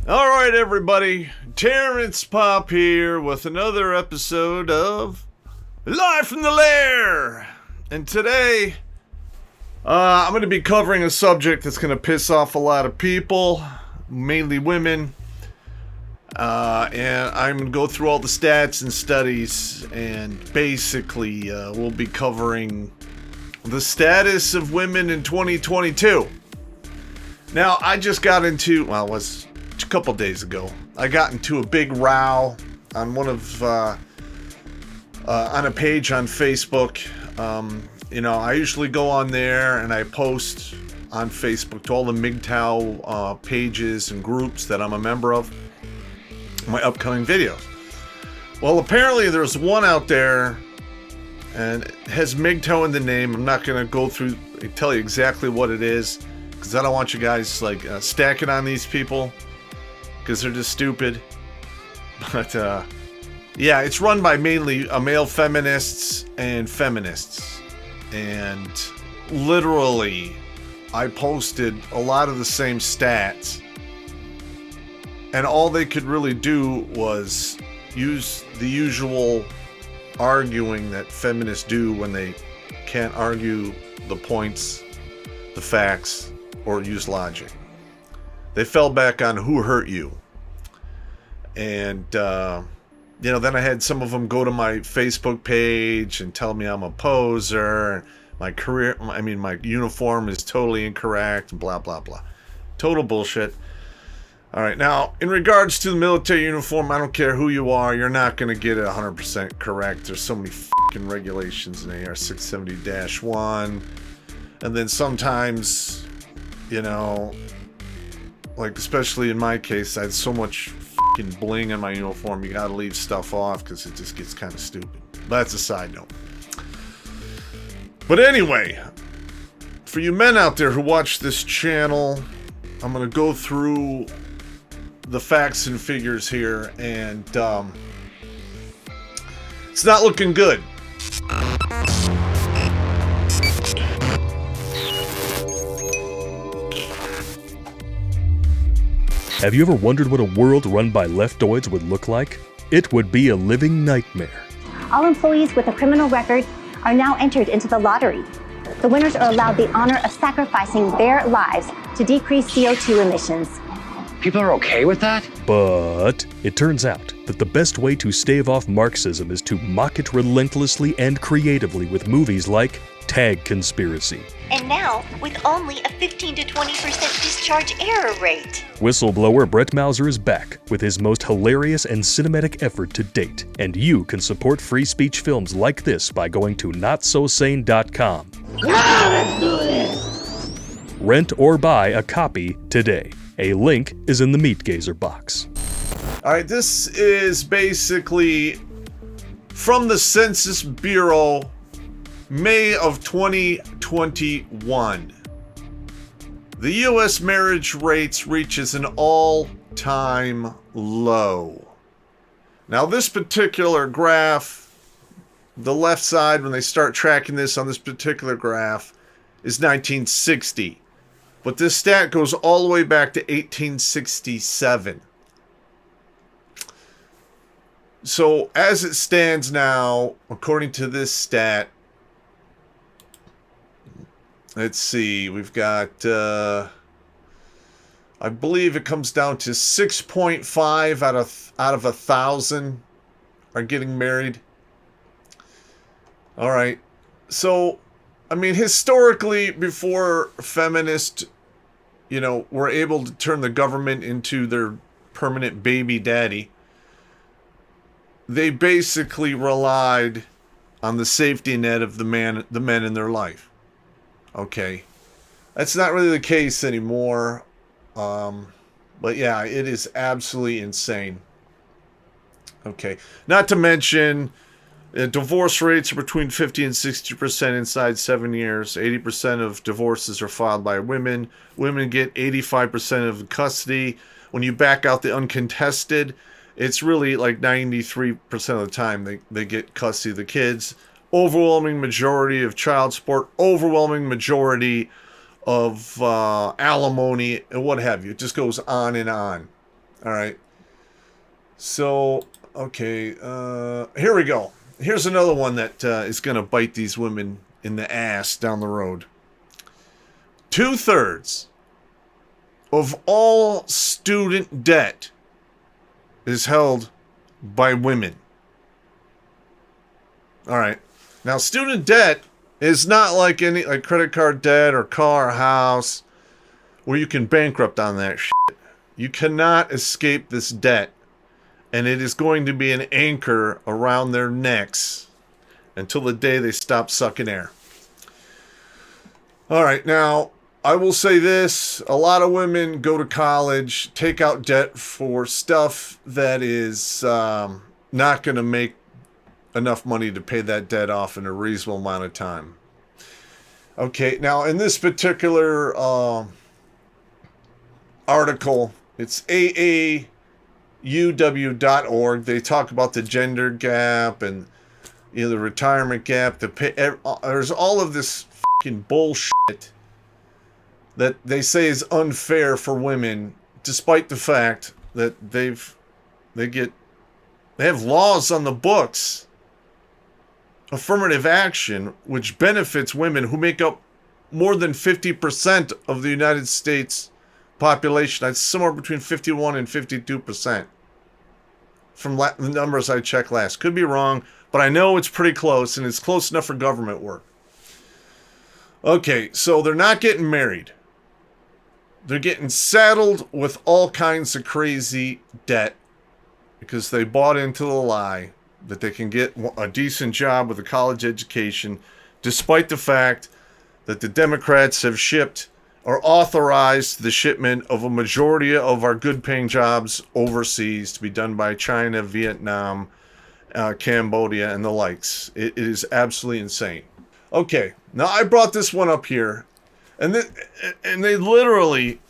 All right, everybody. Terrence Popp here with another episode of Live from the Lair. And today, I'm going to be covering a subject that's going to piss off a lot of people, mainly women. And I'm going to go through all the stats and studies, and basically, we'll be covering the status of women in 2022. Now, I just got into, well, it was a couple days ago, I got into a big row on one of, on a page on Facebook. I usually go on there and I post on Facebook to all the MGTOW pages and groups that I'm a member of, my upcoming videos. Well, apparently there's one out there and it has MGTOW in the name. I'm not going to go through and tell you exactly what it is, because I don't want you guys stacking on these people, because they're just stupid. But yeah, it's run by mainly male feminists and feminists. And literally, I posted a lot of the same stats. And all they could really do was use the usual arguing that feminists do when they can't argue the points, the facts, or use logic. They fell back on who hurt you. And, then I had some of them go to my Facebook page and tell me I'm a poser. My uniform is totally incorrect, blah, blah, blah. Total bullshit. All right, now, in regards to the military uniform, I don't care who you are, you're not going to get it 100% correct. There's so many fucking regulations in AR 670-1. And then sometimes, especially in my case, I had so much fucking bling in my uniform, you gotta leave stuff off because it just gets kind of stupid. But that's a side note. But anyway, for you men out there who watch this channel, I'm gonna go through the facts and figures here, and it's not looking good. Have you ever wondered what a world run by leftoids would look like? It would be a living nightmare. All employees with a criminal record are now entered into the lottery. The winners are allowed the honor of sacrificing their lives to decrease CO2 emissions. People are okay with that? But it turns out that the best way to stave off Marxism is to mock it relentlessly and creatively with movies like Tag Conspiracy. And now, with only a 15 to 20% discharge error rate. Whistleblower Brett Mauser is back with his most hilarious and cinematic effort to date. And you can support free speech films like this by going to notsosane.com. Now let's do this! Rent or buy a copy today. A link is in the Meat Gazer box. All right, this is basically from the Census Bureau, May of 2021. The U.S. marriage rates reaches an all-time low. Now, this particular graph, the left side, when they start tracking this on this particular graph, is 1960. But this stat goes all the way back to 1867. So, as it stands now, according to this stat, let's see, we've got, I believe it comes down to 6.5 out of 1,000 are getting married. All right. So, historically, before feminists, were able to turn the government into their permanent baby daddy, they basically relied on the safety net of the men in their life. Okay, that's not really the case anymore, but yeah, it is absolutely insane. Okay, not to mention, divorce rates are between 50 and 60% inside 7 years. 80% of divorces are filed by women. Women get 85% of custody. When you back out the uncontested, it's really like 93% of the time they get custody of the kids. Overwhelming majority of child support, overwhelming majority of alimony, and what have you. It just goes on and on. All right. So, okay, here we go. Here's another one that is going to bite these women in the ass down the road. 2/3 of all student debt is held by women. All right. Now, student debt is not like any like credit card debt or car or house where you can bankrupt on that shit. You cannot escape this debt, and it is going to be an anchor around their necks until the day they stop sucking air. All right, now, I will say this. A lot of women go to college, take out debt for stuff that is not going to make enough money to pay that debt off in a reasonable amount of time. Okay, now in this particular article, it's aauw.org. They talk about the gender gap and the retirement gap. There's all of this fucking bullshit that they say is unfair for women, despite the fact that they have laws on the books, affirmative action, which benefits women who make up more than 50% of the United States population. That's somewhere between 51 and 52% from the numbers I checked last. Could be wrong, but I know it's pretty close, and it's close enough for government work. Okay, so they're not getting married. They're getting saddled with all kinds of crazy debt because they bought into the lie that they can get a decent job with a college education, despite the fact that the Democrats have shipped or authorized the shipment of a majority of our good-paying jobs overseas to be done by China, Vietnam, Cambodia, and the likes. It is absolutely insane. Okay, now I brought this one up here, and they literally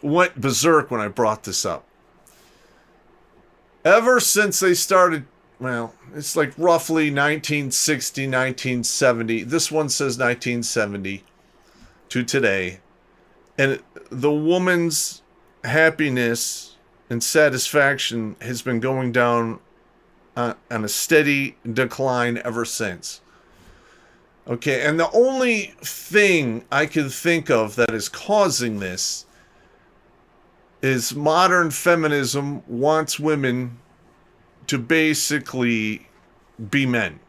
went berserk when I brought this up. Ever since they started, well, it's like roughly 1960, 1970. This one says 1970 to today. And the woman's happiness and satisfaction has been going down on a steady decline ever since. Okay, and the only thing I can think of that is causing this is modern feminism wants women to basically be men.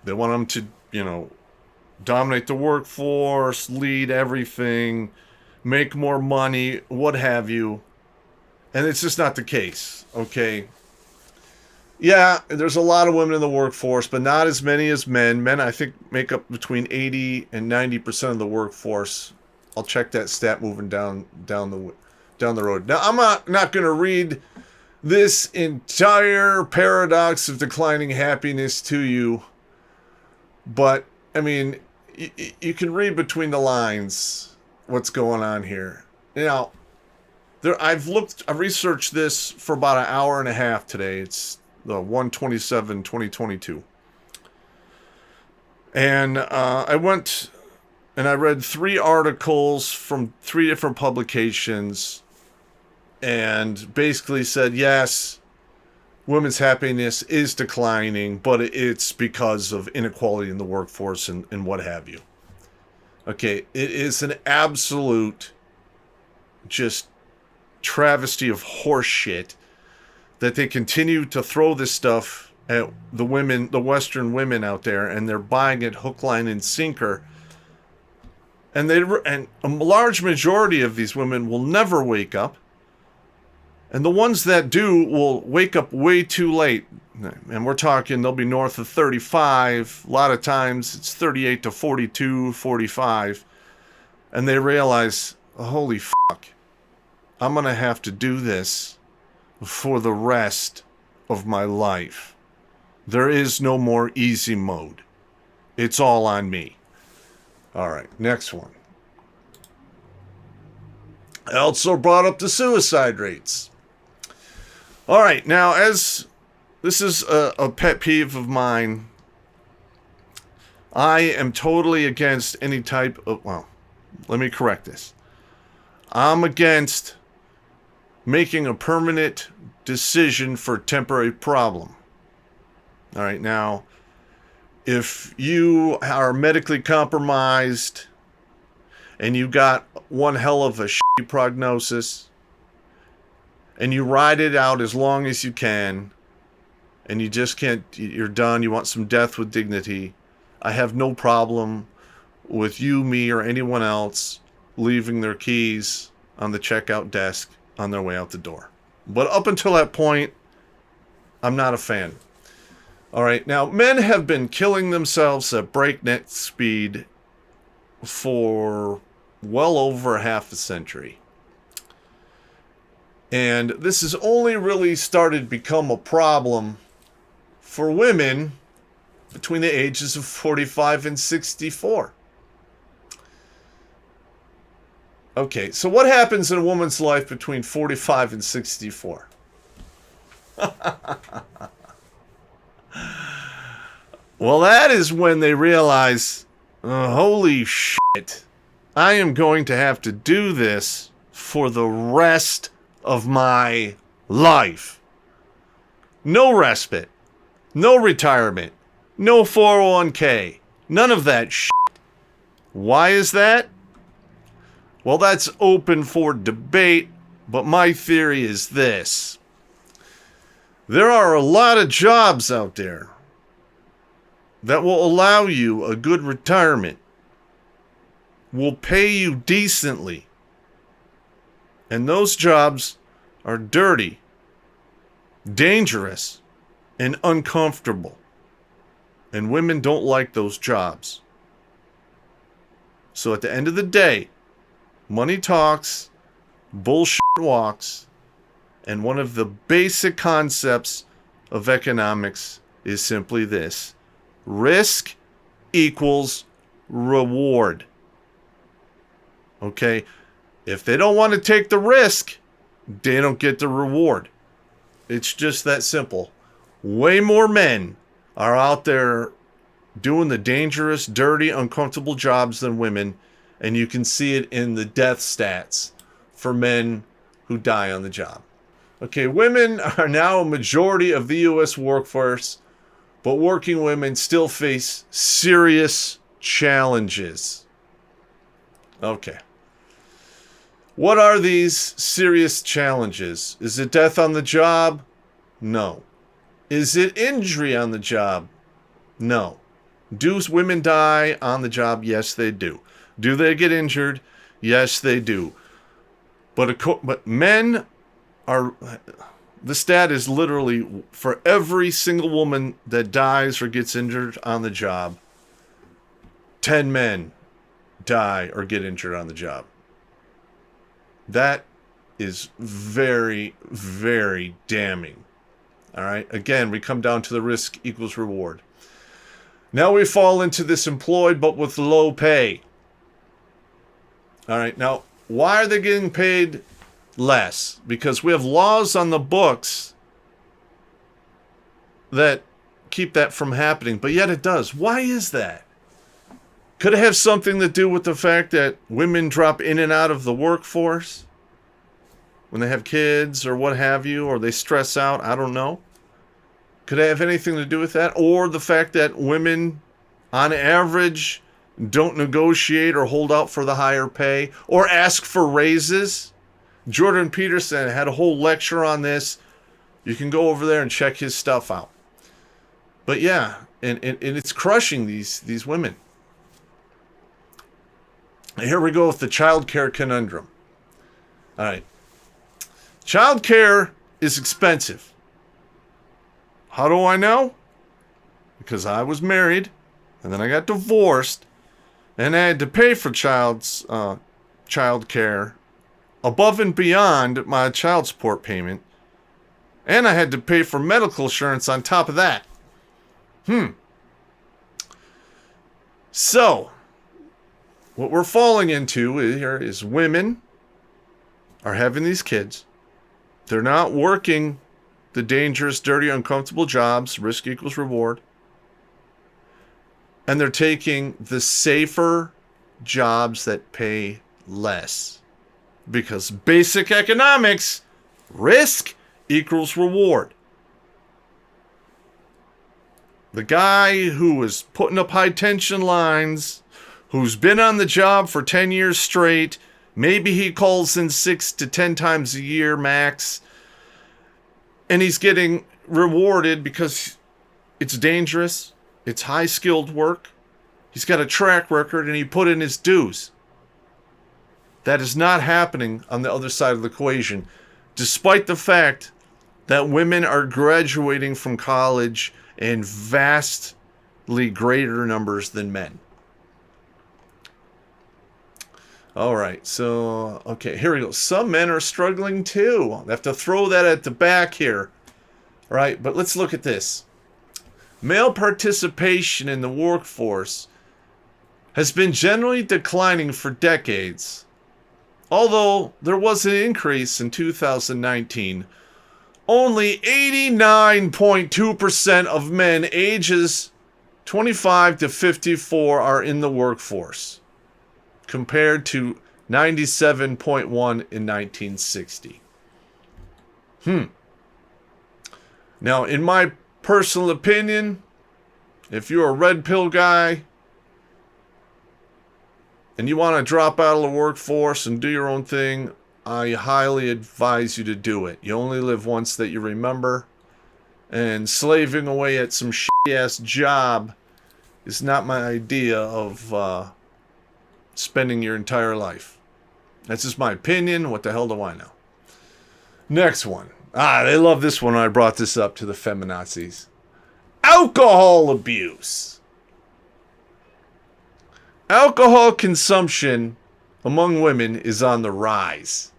They want them to, dominate the workforce, lead everything, make more money, what have you. And it's just not the case, okay? Yeah, there's a lot of women in the workforce, but not as many as men. Men, I think, make up between 80 and 90% of the workforce. I'll check that stat moving down the road. Now, I'm not going to read this entire paradox of declining happiness to you, but I mean, you can read between the lines what's going on here. I've researched this for about an hour and a half today. It's the 1/27/2022, and I went and I read 3 articles from 3 different publications, and basically said, yes, women's happiness is declining, but it's because of inequality in the workforce and what have you. Okay, it is an absolute just travesty of horseshit that they continue to throw this stuff at the women, the Western women out there, and they're buying it hook, line, and sinker. And a large majority of these women will never wake up. And the ones that do will wake up way too late. And we're talking they'll be north of 35. A lot of times it's 38 to 42, 45. And they realize, holy fuck, I'm going to have to do this for the rest of my life. There is no more easy mode. It's all on me. All right, next one. I also brought up the suicide rates. All right, now, as this is a pet peeve of mine, I am totally against any type of, well, let me correct this. I'm against making a permanent decision for a temporary problem. All right, now, if you are medically compromised and you got one hell of a shitty prognosis and you ride it out as long as you can and you just can't, you're done, you want some death with dignity, I have no problem with you, me, or anyone else leaving their keys on the checkout desk on their way out the door. But up until that point, I'm not a fan. All right, now, men have been killing themselves at breakneck speed for well over half a century. And this has only really started to become a problem for women between the ages of 45 and 64. Okay, so what happens in a woman's life between 45 and 64? Well, that is when they realize, holy shit, I am going to have to do this for the rest of my life. No respite, no retirement, no 401k, none of that shit. Why is that? Well, that's open for debate, but my theory is this. There are a lot of jobs out there that will allow you a good retirement, will pay you decently, and those jobs are dirty, dangerous, and uncomfortable, and women don't like those jobs. So at the end of the day, money talks, bullshit walks, and one of the basic concepts of economics is simply this: risk equals reward. Okay? If they don't want to take the risk, they don't get the reward. It's just that simple. Way more men are out there doing the dangerous, dirty, uncomfortable jobs than women, and you can see it in the death stats for men who die on the job. Okay, women are now a majority of the U.S. workforce, but working women still face serious challenges. Okay. What are these serious challenges? Is it death on the job? No. Is it injury on the job? No. Do women die on the job? Yes, they do. Do they get injured? Yes, they do. But men are... The stat is literally for every single woman that dies or gets injured on the job, 10 men die or get injured on the job. That is very, very damning. All right. Again, we come down to the risk equals reward. Now we fall into this employed but with low pay. All right. Now, why are they getting paid less? Because we have laws on the books that keep that from happening, but yet it does. Why is that? Could it have something to do with the fact that women drop in and out of the workforce when they have kids or what have you, or they stress out? I don't know. Could it have anything to do with that? Or the fact that women, on average, don't negotiate or hold out for the higher pay or ask for raises? Jordan Peterson had a whole lecture on this. You can go over there and check his stuff out. But yeah, and it's crushing these women. Here we go with the childcare conundrum. All right. Childcare is expensive. How do I know? Because I was married, and then I got divorced, and I had to pay for childcare above and beyond my child support payment, and I had to pay for medical insurance on top of that. So, what we're falling into here is women are having these kids. They're not working the dangerous, dirty, uncomfortable jobs, risk equals reward. And they're taking the safer jobs that pay less. Because basic economics Risk equals reward. The guy who was putting up high tension lines, who's been on the job for 10 years straight, maybe he calls in 6 to 10 times a year max, and he's getting rewarded because it's dangerous, it's high skilled work, he's got a track record, and he put in his dues. That is not happening on the other side of the equation, despite the fact that women are graduating from college in vastly greater numbers than men. All right, so, okay, here we go. Some men are struggling too. I have to throw that at the back here. All right, but let's look at this. Male participation in the workforce has been generally declining for decades. Although there was an increase in 2019, only 89.2% of men ages 25 to 54 are in the workforce, compared to 97.1 in 1960. Now, in my personal opinion, if you're a red pill guy and you want to drop out of the workforce and do your own thing, I highly advise you to do it. You only live once that you remember, and slaving away at some shitty-ass job is not my idea of spending your entire life. That's just my opinion. What the hell do I know? Next one. They love this one when I brought this up to the feminazis. Alcohol abuse. Alcohol consumption among women is on the rise.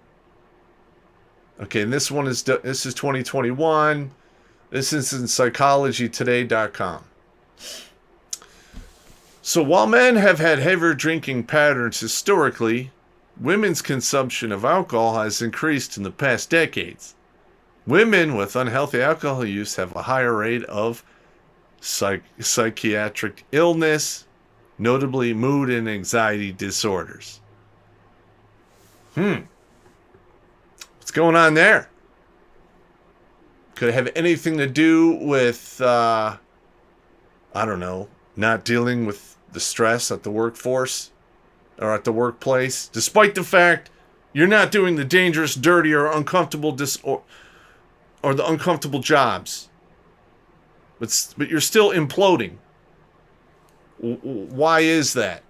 Okay, and this is 2021. This is in psychologytoday.com. So while men have had heavier drinking patterns historically, women's consumption of alcohol has increased in the past decades. Women with unhealthy alcohol use have a higher rate of psychiatric illness, notably mood and anxiety disorders. What's going on there? Could it have anything to do with, I don't know, not dealing with the stress at the workforce or at the workplace, despite the fact you're not doing the dangerous, dirty, or uncomfortable or the uncomfortable jobs, but you're still imploding. Why is that?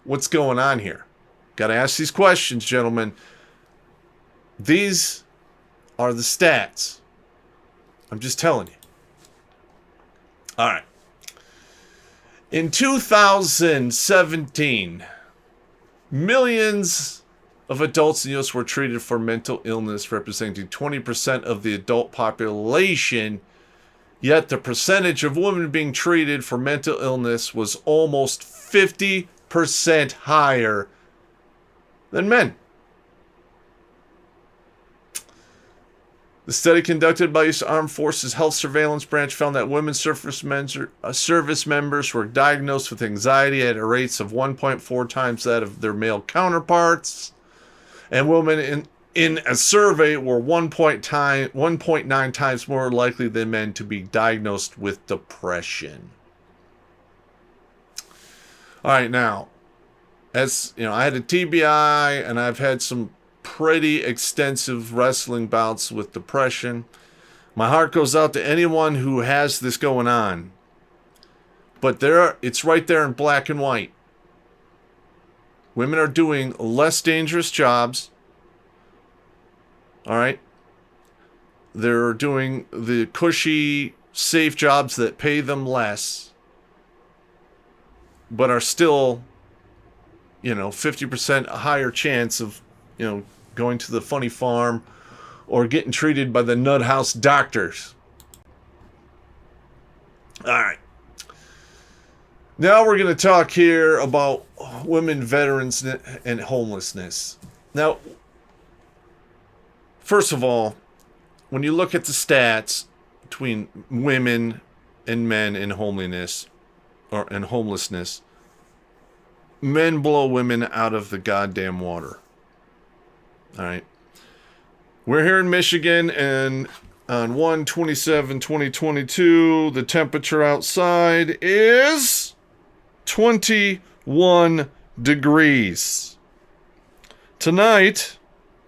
What's going on here? Got to ask these questions, gentlemen. These are the stats. I'm just telling you. All right. In 2017, millions of adults in the U.S. were treated for mental illness, representing 20% of the adult population. Yet the percentage of women being treated for mental illness was almost 50% higher than men. The study conducted by the Armed Forces Health Surveillance Branch found that women service members were diagnosed with anxiety at rates of 1.4 times that of their male counterparts, and women in a survey were 1.9 times more likely than men to be diagnosed with depression. All right, now, as you know, I had a TBI, and I've had some pretty extensive wrestling bouts with depression. My heart goes out to anyone who has this going on. But it's right there in black and white. Women are doing less dangerous jobs. All right? They're doing the cushy, safe jobs that pay them less, but are still, 50% higher chance of, going to the funny farm or getting treated by the nut house doctors. All right. Now we're going to talk here about women veterans and homelessness. Now, first of all, when you look at the stats between women and men in homelessness, men blow women out of the goddamn water. All right. We're here in Michigan, and on 1/27/2022, the temperature outside is 21 degrees. Tonight,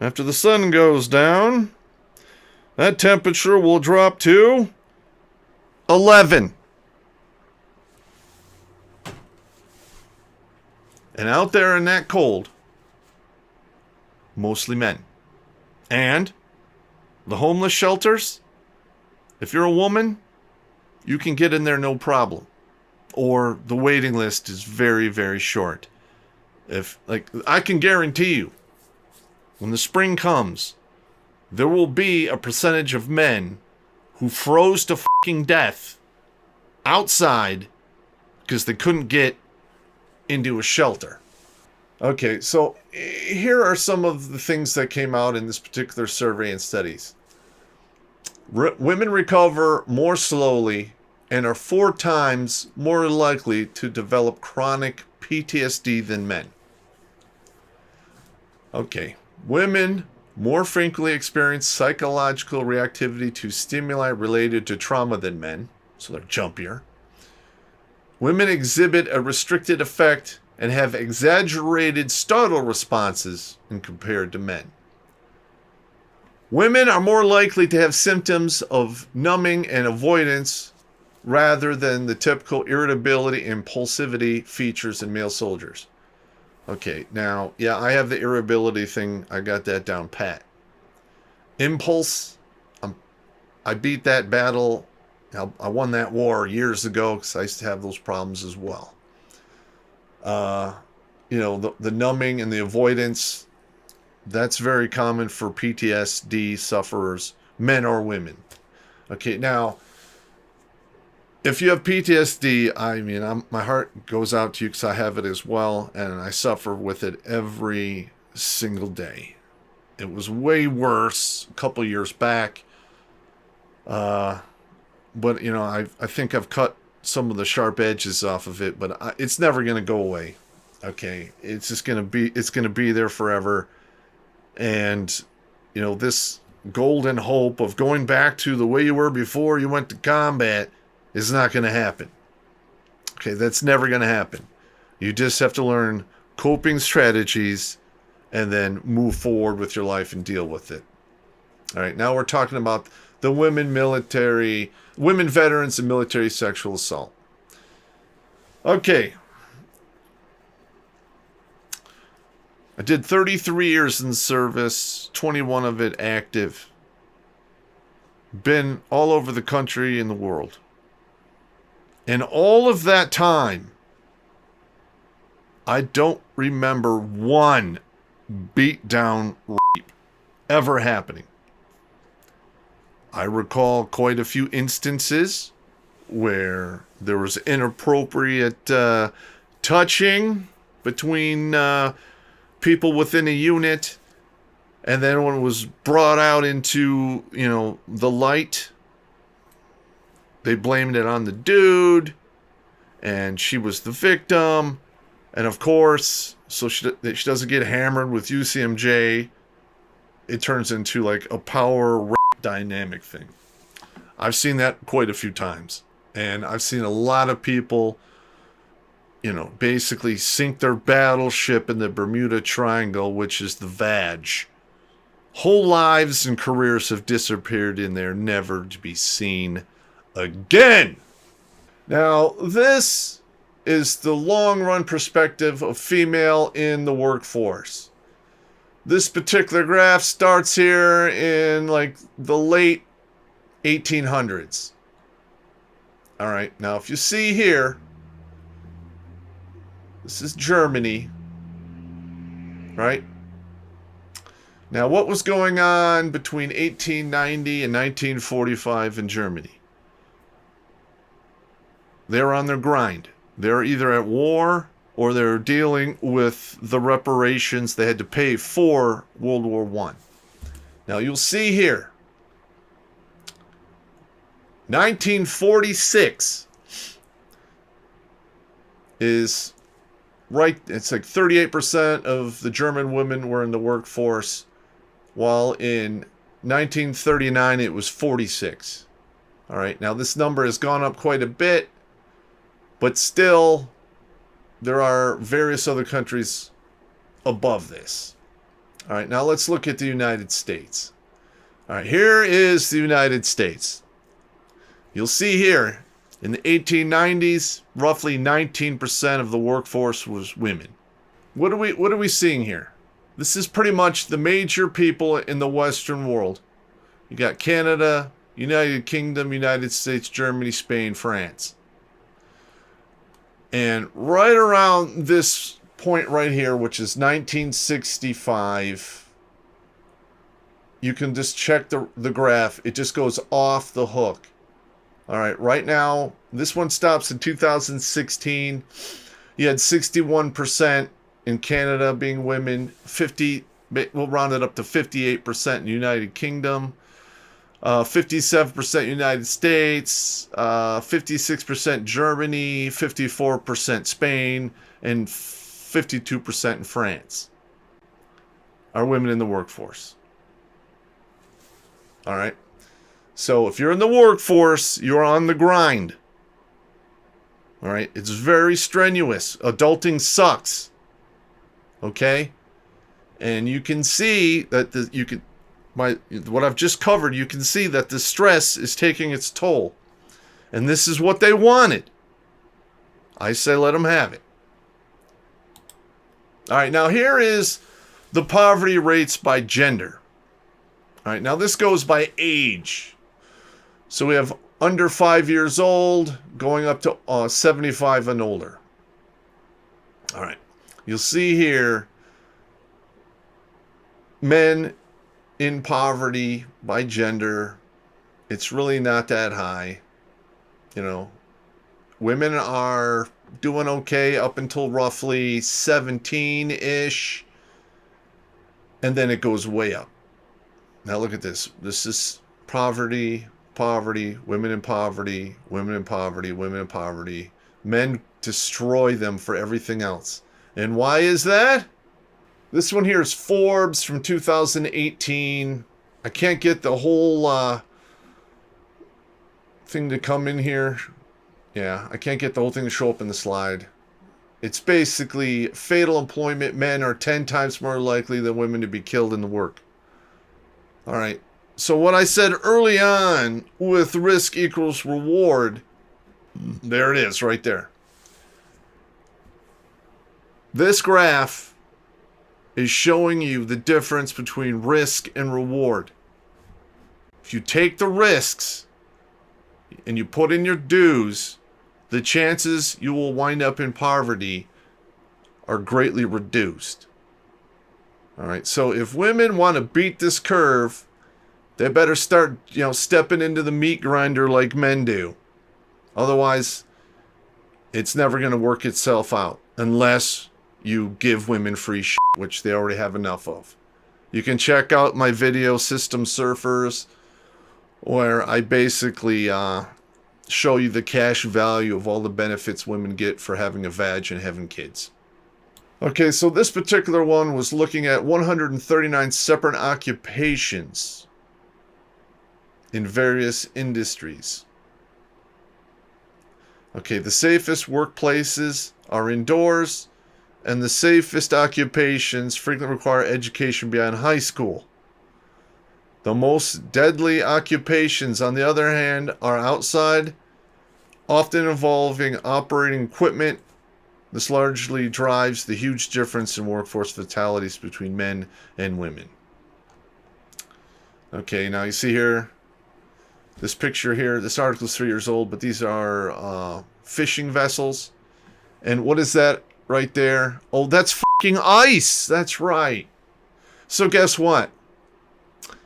after the sun goes down, that temperature will drop to 11. And out there in that cold, mostly men. And the homeless shelters, if you're a woman, you can get in there no problem. Or the waiting list is very, very short. I can guarantee you, when the spring comes, there will be a percentage of men who froze to fucking death outside because they couldn't get into a shelter. Okay, so here are some of the things that came out in this particular survey and studies. Women recover more slowly and are 4 times more likely to develop chronic PTSD than men. Okay, women more frequently experience psychological reactivity to stimuli related to trauma than men, so they're jumpier. Women exhibit a restricted effect and have exaggerated startle responses when compared to men. Women are more likely to have symptoms of numbing and avoidance rather than the typical irritability and impulsivity features in male soldiers. Okay, now, yeah, I have the irritability thing. I got that down pat. Impulse, I beat that battle. I won that war years ago because I used to have those problems as well. The numbing and the avoidance, that's very common for PTSD sufferers, men or women. Okay, now, if you have PTSD, my heart goes out to you because I have it as well, and I suffer with it every single day. It was way worse a couple years back, but I think I've cut some of the sharp edges off of it, but it's never going to go away. Okay, it's going to be there forever, and this golden hope of going back to the way you were before you went to combat is not going to happen. Okay, that's never going to happen. You just have to learn coping strategies and then move forward with your life and deal with it. All right, now we're talking about the women veterans and military sexual assault. Okay. I did 33 years in service, 21 of it active. Been all over the country and the world. And all of that time, I don't remember one beatdown rape ever happening. I recall quite a few instances where there was inappropriate touching between people within a unit, and then when it was brought out into the light, they blamed it on the dude, and she was the victim, and of course, so she doesn't get hammered with UCMJ. It turns into like a power rape dynamic thing. I've seen that quite a few times, and I've seen a lot of people basically sink their battleship in the Bermuda Triangle, which is the vag. Whole lives and careers have disappeared in there, never to be seen again. Now, this is the long-run perspective of female in the workforce. This particular graph starts here in the late 1800s. All right, now if you see here, this is Germany, right? Now, what was going on between 1890 and 1945 in Germany? They're on their grind. They're either at war or they're dealing with the reparations they had to pay for World War I. Now, you'll see here, 1946 is right, it's like 38% of the German women were in the workforce, while in 1939, it was 46. All right, now this number has gone up quite a bit, but still, there are various other countries above this. All right, now let's look at the United States. All right, here is the United States. You'll see here, in the 1890s, roughly 19% of the workforce was women. What are we seeing here? This is pretty much the major people in the Western world. You got Canada, United Kingdom, United States, Germany, Spain, France. And right around this point right here, which is 1965, you can just check the graph. It just goes off the hook. All right, right now, this one stops in 2016. You had 61% in Canada being women, we'll round it up to 58% in the United Kingdom, 57% United States, 56% Germany, 54% Spain, and 52% in France are women in the workforce. All right. So if you're in the workforce, you're on the grind. All right. It's very strenuous. Adulting sucks. Okay. And you can see that what I've just covered, you can see that the stress is taking its toll. And this is what they wanted. I say let them have it. All right. Now here is the poverty rates by gender. All right. Now this goes by age. So we have under 5 years old going up to 75 and older. All right. You'll see here men in poverty by gender. It's really not that high. You know, women are doing okay up until roughly 17-ish. And then it goes way up. Now look at this. This is poverty, women in poverty, women in poverty, women in poverty. Men destroy them for everything else. And why is that? This one here is Forbes from 2018. I can't get the whole thing to come in here. Yeah, I can't get the whole thing to show up in the slide. It's basically fatal employment. Men are 10 times more likely than women to be killed in the work. All right. So what I said early on with risk equals reward, there it is right there. This graph is showing you the difference between risk and reward. If you take the risks and you put in your dues, the chances you will wind up in poverty are greatly reduced. All right. So if women want to beat this curve, they better start, stepping into the meat grinder like men do. Otherwise, it's never going to work itself out unless you give women free shit, which they already have enough of. You can check out my video, System Surfers, where I basically show you the cash value of all the benefits women get for having a vag and having kids. Okay, so this particular one was looking at 139 separate occupations in various industries. Okay, the safest workplaces are indoors, and the safest occupations frequently require education beyond high school. The most deadly occupations, on the other hand, are outside, often involving operating equipment. This largely drives the huge difference in workforce fatalities between men and women. Okay, now you see here, this picture here, this article is 3 years old, but these are fishing vessels. And what is that right there? Oh, that's fucking ice. That's right. So guess what?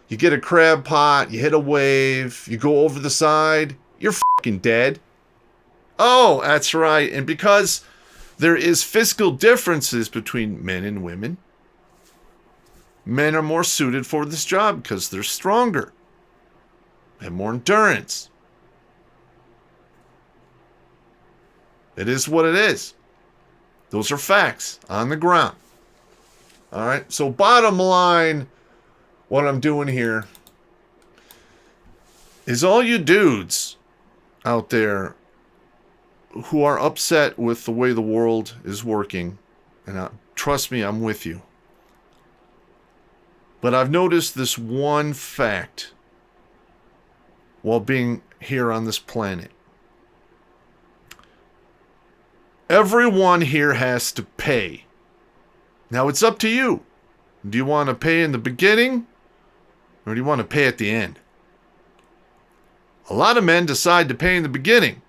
You get a crab pot, you hit a wave, you go over the side, you're fucking dead. Oh, that's right. And because there is physical differences between men and women, men are more suited for this job because they're stronger. Have more endurance. It is what it is. Those are facts on the ground. All right. So bottom line, what I'm doing here is all you dudes out there who are upset with the way the world is working, and trust me, I'm with you. But I've noticed this one fact while being here on this planet. Everyone here has to pay. Now it's up to you. Do you want to pay in the beginning, or do you want to pay at the end? A lot of men decide to pay in the beginning.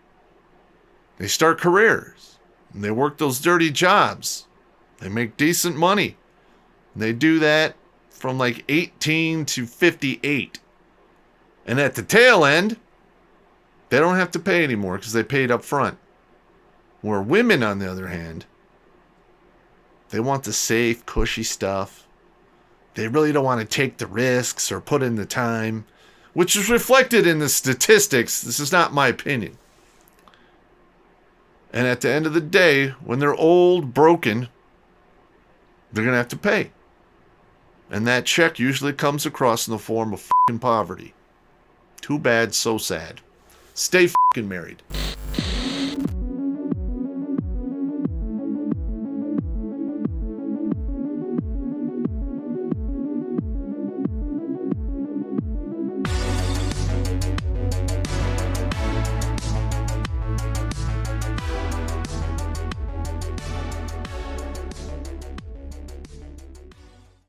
They start careers, and they work those dirty jobs. They make decent money. They do that from like 18 to 58. And at the tail end, they don't have to pay anymore because they paid up front. Where women, on the other hand, they want the safe, cushy stuff. They really don't want to take the risks or put in the time, which is reflected in the statistics. This is not my opinion. And at the end of the day, when they're old, broken, they're going to have to pay. And that check usually comes across in the form of fucking poverty. Too bad, so sad. Stay fucking married.